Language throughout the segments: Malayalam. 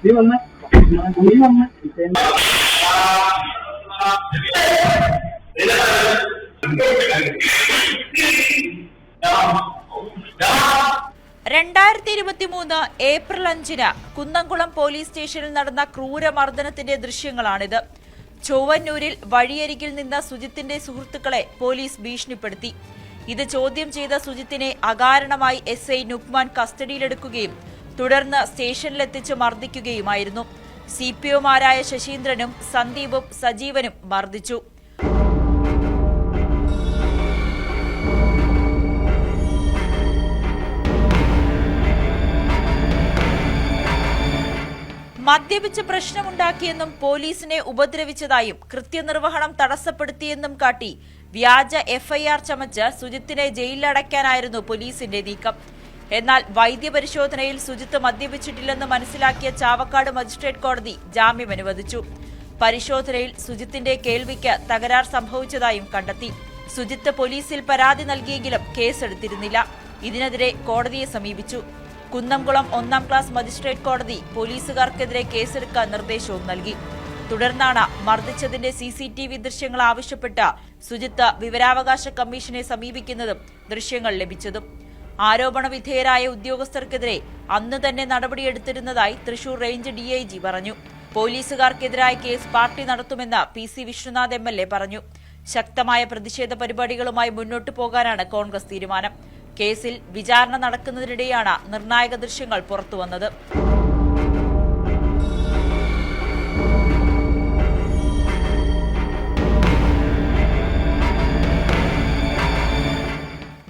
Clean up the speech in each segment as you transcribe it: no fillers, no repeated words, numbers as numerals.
2023 ഏപ്രിൽ 5 കുന്നംകുളം പോലീസ് സ്റ്റേഷനിൽ നടന്ന ക്രൂരമർദ്ദനത്തിന്റെ ദൃശ്യങ്ങളാണിത്. ചൊവ്വന്നൂരിൽ വഴിയരികിൽ നിന്ന സുജിത്തിന്റെ സുഹൃത്തുക്കളെ പോലീസ് ഭീഷണിപ്പെടുത്തി. ഇത് ചോദ്യം ചെയ്ത സുജിത്തിനെ അകാരണമായി SI നുക്മാൻ കസ്റ്റഡിയിലെടുക്കുകയും തുടർന്ന് സ്റ്റേഷനിലെത്തിച്ച് മർദ്ദിക്കുകയുമായിരുന്നു. CPOമാരായ ശശീന്ദ്രനും സന്ദീപും സജീവനും മർദ്ദിച്ചു. മദ്യപിച്ച് പ്രശ്നമുണ്ടാക്കിയെന്നും പോലീസിനെ ഉപദ്രവിച്ചതായും കൃത്യനിർവഹണം തടസ്സപ്പെടുത്തിയെന്നും കാട്ടി വ്യാജ FIR ചമച്ച് സുജിത്തിനെ ജയിലിലടയ്ക്കാനായിരുന്നു പോലീസിന്റെ നീക്കം. എന്നാൽ വൈദ്യപരിശോധനയിൽ സുജിത്ത് മദ്യപിച്ചിട്ടില്ലെന്ന് മനസ്സിലാക്കിയ ചാവക്കാട് മജിസ്ട്രേറ്റ് കോടതി ജാമ്യം അനുവദിച്ചു. പരിശോധനയിൽ സുജിത്തിന്റെ കേൾവിക്ക് തകരാർ സംഭവിച്ചതായും കണ്ടെത്തി. സുജിത്ത് പോലീസിൽ പരാതി നൽകിയെങ്കിലും കേസെടുത്തിരുന്നില്ല. ഇതിനെതിരെ കോടതിയെ സമീപിച്ചു. കുന്നംകുളം 1ാം ക്ലാസ് മജിസ്ട്രേറ്റ് കോടതി പോലീസുകാർക്കെതിരെ കേസെടുക്കാൻ നിർദ്ദേശവും നൽകി. തുടർന്നാണ് മർദ്ദിച്ചതിന്റെ CCTV ദൃശ്യങ്ങൾ ആവശ്യപ്പെട്ട് സുജിത്ത് വിവരാവകാശ കമ്മീഷനെ സമീപിക്കുന്നതും ദൃശ്യങ്ങൾ ലഭിച്ചതും. ആരോപണ വിധേയരായ ഉദ്യോഗസ്ഥർക്കെതിരെ അന്ന് തന്നെ നടപടിയെടുത്തിരുന്നതായി തൃശൂർ റേഞ്ച് DIG പറഞ്ഞു. പോലീസുകാർക്കെതിരായ കേസ് പാർട്ടി നടത്തുമെന്ന് PC വിശ്വനാഥ് MLA പറഞ്ഞു. ശക്തമായ പ്രതിഷേധ പരിപാടികളുമായി മുന്നോട്ടു പോകാനാണ് കോൺഗ്രസ് തീരുമാനം. കേസിൽ വിചാരണ നടക്കുന്നതിനിടെയാണ് നിർണായക ദൃശ്യങ്ങൾ പുറത്തുവന്നത്.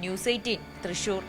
ന്യൂസ് 18 തൃശൂർ.